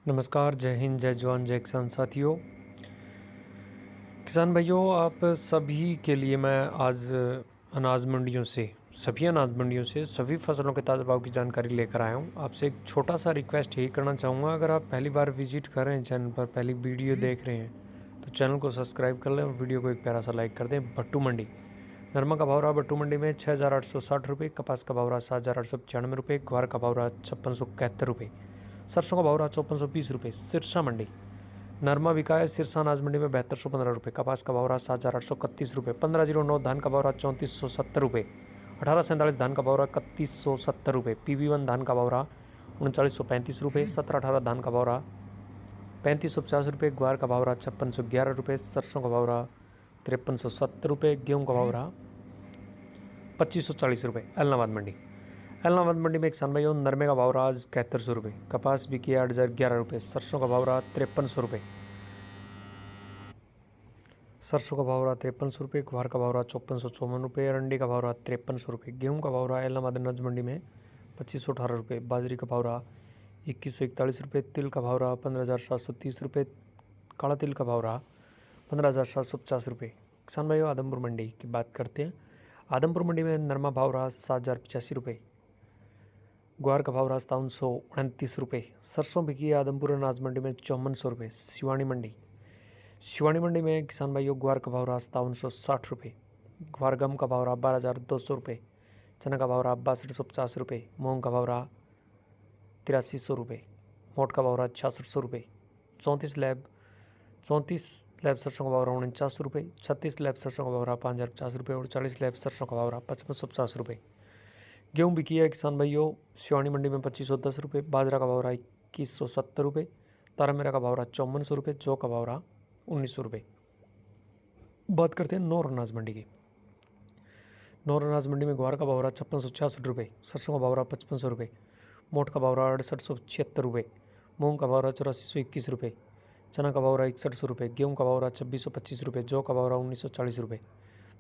नमस्कार, जय हिंद, जय जवान, जय किसान साथियों। किसान भाइयों, आप सभी के लिए मैं आज अनाज मंडियों से सभी फसलों के ताज़ा भाव की जानकारी लेकर आया हूँ। आपसे एक छोटा-सा रिक्वेस्ट यही करना चाहूँगा, अगर आप पहली बार विज़िट कर रहे हैं चैनल पर, पहली वीडियो देख रहे हैं, तो चैनल को सब्सक्राइब कर लें और वीडियो को एक प्यारा-सा लाइक कर दें। भट्टू मंडी, नरमा का भाव रहा भट्टू मंडी में 6,860 रुपये, कपास का भाव रहा 7,895 रुपये, ग्वार का भाव रहा 5,671 रुपये, सरसों का भाव रहा 5,420 रुपये। सिरसा मंडी, नरमा बिका है सिरसा अनाज मंडी में 7,215 रुपये, कपास का भाव रहा 7,831 रुपये, 1509 धान का भाव रहा 3,470 रुपये, 1847 धान का भाव रहा 3,170 रुपये, PB1 धान का भाव रहा 3935 रुपये, 1718 धान का भाव रहा 3550 रुपये, ग्वार का भाव रहा 5611 रुपये, सरसों का भाव रहा 5370 रुपये, गेहूँ का भाव रहा 2540 रुपये। एलनाबाद मंडी, एलनाबाद मंडी में एक किसान भाइयों, नरमे का भाव रहा आज 7100 रुपये, कपास बिकी 8,011 रुपये, सरसों का भाव रहा 5300 रुपये, ग्वार का भाव रहा 5454 रुपये, अरंडी का भाव रहा 5300 रुपये, गेहूँ का भाव रहा एलनाबाद अनाज मंडी में 2518 रुपये, बाजरी का भाव रहा 2141 रुपये, तिल का भाव रहा 15,730 रुपये, काला तिल का भाव रहा 15,750 रुपये। किसान भाइयों, आदमपुर मंडी की बात करते हैं। आदमपुर मंडी में नरमा भाव रहा 7,085 रुपये, ग्वार का भाव रहा 5729 रुपये, सरसों बिकी है आदमपुर अनाज मंडी में 5400 रुपये। शिवानी मंडी में किसान भाइयों, ग्वार का भाव रहा 5760 रुपये, ग्वार गम का भाव रहा 12,200 रुपये, चना का भाव रहा 6250 रुपये, मूंग का भाव रहा 8300 रुपये, मोट का भाव रहा 6600 रुपये, 34 लैब सरसों का भाव रहा 49 रुपये, 36 लैब सरसों का भाव रहा 5,050 रुपये और 40 लैब सरसों का भाव रहा 5550 रुपये। गेहूँ बिकी है किसान भाइयों, शिवानी मंडी में 2510 रुपये, बाजरा का भाव रहा 2170 रुपये, तारा मेरा का भाव रहा 5400 रुपये, जौ का भाव रहा 1900 रुपये। बात करते हैं नौर अनाज मंडी की। नौर अनाज मंडी में ग्वार का भाव रहा 5666 रुपये, सरसों का भाव रहा 5500 रुपये, मोट का भाव रहा 6876 रुपये, मूंग का भाव रहा 8421 रुपये, चना का भाव रहा 6100 रुपये, गेहूँ का भाव रहा 2625 रुपये, जौ का भाव रहा 1940 रुपये,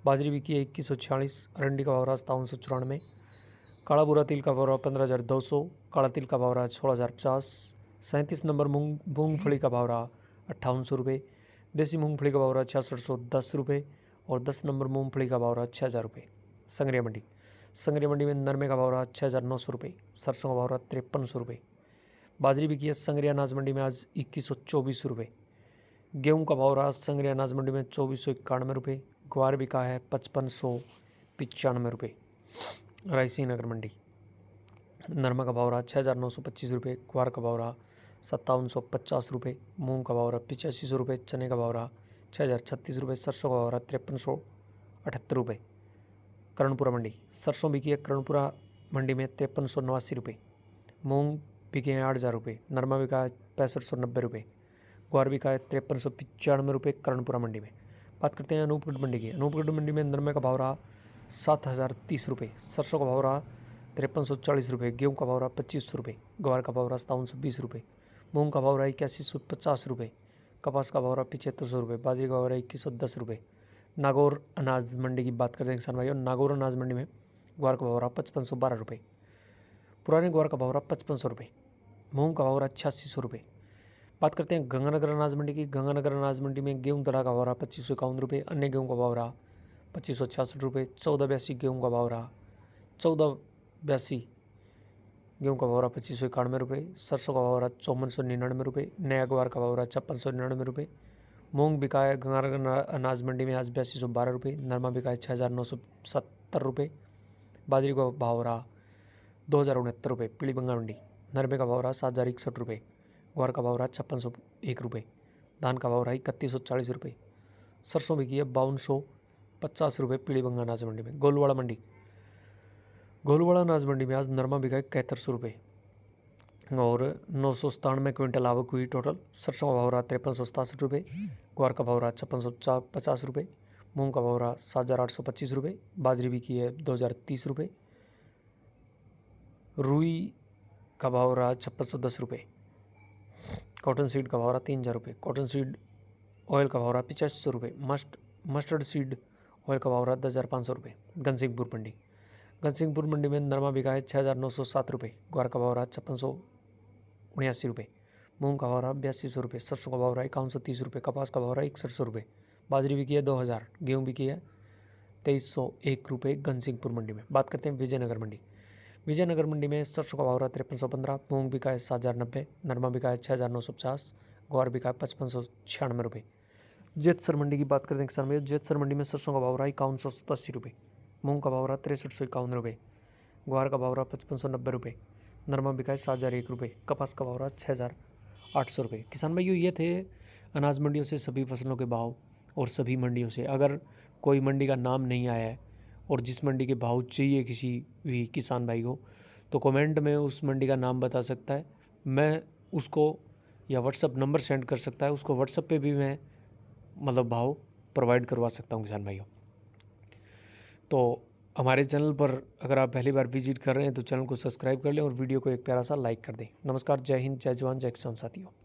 बाजरी बिकी है 2146, अरंडी का भाव रहा 5794, काला बुरा तिल का भाव रहा 15,200, काला तिल का भाव रहा 16,050, 37 नंबर मूंगफली का भाव रहा 5800 रुपये, देसी मूंगफली का भाव रहा 6610 रुपये और 10 नंबर मूंगफली का भाव रहा 6,000 रुपये। संग्रिया मंडी में नरमे का भाव रहा 6,900 रुपये, सरसों का भाव रहा 5300 रुपये, बाजरी बिकी है संग्रिया अनाज मंडी में आज 2124 रुपये, गेहूँ का भाव रहा संग्रिया अनाज मंडी में 2491 रुपये, ग्वार बिका है 5595 रुपये। रायसिंह नगर मंडी, नरमा का भाव रहा 6,925 रुपये, ग्वार का भाव रहा 5750 रुपये, मूंग का भाव रहा 8500 रुपये, चने का भाव रहा 6,036 रुपये, सरसों का भाव रहा 5378 रुपये। कर्णपुरा मंडी, सरसों बिकी है कर्णपुरा मंडी में 5389 रुपये, मूंग बिके हैं 8,000 रुपये, नरमा बिका है 6590 रुपये, ग्वार बिका है 5395 रुपये कर्णपुरा मंडी में। बात करते हैं अनूपगढ़ मंडी की। अनूपगढ़ मंडी में नरमे का भाव रहा 7,030 रुपये, सरसों का भाव रहा 5340 रुपये, गेहूँ का भाव रहा 2500 रुपये, ग्वार का भाव रहा 5720 रुपये, मूंग का भाव रहा 8150 रुपये, कपास का भाव रहा 7500 रुपये, बाजरी का भाव रहा 2110 रुपये। नागौर अनाज मंडी की बात करते हैं किसान भाइयों। नागौर अनाज मंडी में ग्वार का भाव रहा 5512 रुपये, पुराने ग्वार का भाव रहा 5500 रुपये, मूंग का भाव रहा 8600 रुपये। बात करते हैं गंगानगर अनाज मंडी की। गंगानगर अनाज मंडी में गेहूँ दड़ा का भाव रहा 2551 रुपये, अन्य गेहूँ का भाव रहा 2566 रुपये, 1482 गेहूँ का भाव रहा 1482 गेहूँ का भाव रहा 2591 रुपये, सरसों का भाव रहा 5499 रुपये, नया ग्वार का भाव रहा 5699 रुपये, मूंग बिका है गंगानगर अनाज मंडी में आज 8212 रुपये, नरमा बिका है 6,970 रुपये, बाजरी का भाव रहा 2,069 रुपये। पीली बंगा मंडी, नरमे का भाव रहा 7,061 रुपये, ग्वार का भाव रहा 5601 रुपये, धान का भाव रहा 3140 रुपये, सरसों बिकी है 5250 रुपये पीली बंगा अनाज मंडी में। गोलवाड़ा अनाज मंडी में आज नरमा बिका है 7100 रुपये और 997 क्विंटल आवक हुई टोटल। सरसों का भाव रहा 5367 रुपये, ग्वार का भाव रहा 5650 रुपये, मूंग का भाव रहा 7,825 रुपये, बाजरी बिकी है 2,030 रुपये, रुई का भाव रहा 5610 रुपये, कॉटन सीड का भाव रहा 3,000 रुपये, कॉटन सीड ऑयल का भाव रहा 8500 रुपये, मस्टर्ड सीड ऑयल का भाव रहा 10,500 रुपये। घनसिंहपुर मंडी में नरमा बिका है 6,907 रुपये, ग्वार का भाव रहा 5679 रुपये, मूंग का भाव रहा 8200 रुपये, सरसों का भाव रहा 5130 रुपये, कपास का भाव रहा 6100 रुपये, बाजरी बिकी है 2000, गेहूँ बिकी है 2301 रुपये घनसिंहपुर मंडी में। बात करते हैं विजयनगर मंडी। विजयनगर मंडी में सरसों का भाव रहा 5315, मूंग बिका है 7090, नरमा बिका है 6950, ग्वार बिका है 5596 रुपये। जेतसर मंडी की बात करते हैं किसान भाई, जेतसर मंडी में सरसों का भाव रहा 5187 रुपये, मूंग का भाव रहा 6351 रुपये, ग्वार का भाव रहा 5590 रुपये, नरमा बिका है 7001 रुपये, कपास का भाव रहा 6800 रुपये। किसान भाइयों, ये थे अनाज मंडियों से सभी फसलों के भाव और सभी मंडियों से। अगर कोई मंडी का नाम नहीं आया है और जिस मंडी के भाव चाहिए किसी भी किसान भाई को, तो कमेंट में उस मंडी का नाम बता सकता है, मैं उसको या व्हाट्सअप नंबर सेंड कर सकता है, उसको व्हाट्सअप पे भी मैं मतलब भाव प्रोवाइड करवा सकता हूँ किसान भाइयों। तो हमारे चैनल पर अगर आप पहली बार विजिट कर रहे हैं तो चैनल को सब्सक्राइब कर लें और वीडियो को एक प्यारा सा लाइक कर दें। नमस्कार, जय हिंद, जय जवान, जय किसान साथियों।